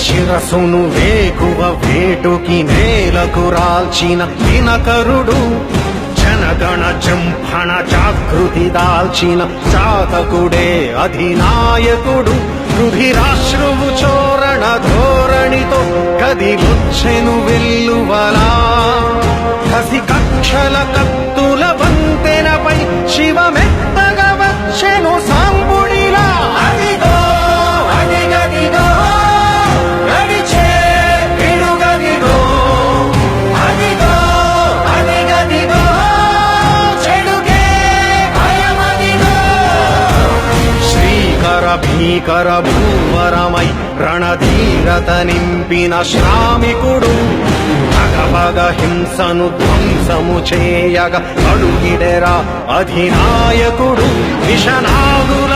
శిరసును వేకువ వేటుకి నేలకు రాల్చిన దినకరుడు, జనగణ జంభణ జాగృతి దాల్చిన చాతకుడే అధినాయకుడు. రుధిరాశ్రువు చోరణ ధోరణితో కదిలొచ్చెను వెల్లువలా, కసి కక్షల కత్తుల వంతెనపై శివమెత్తగా వచ్చెను సాంబుడిలా. అదిగో అదిగదిగో భీకర భూవరమై రణధీరత నింపిన శ్రామికుడు, భగభగ హింసను ధ్వంసము చేయగ అడుగిడెరా అధినాయకుడు. విషనాగుల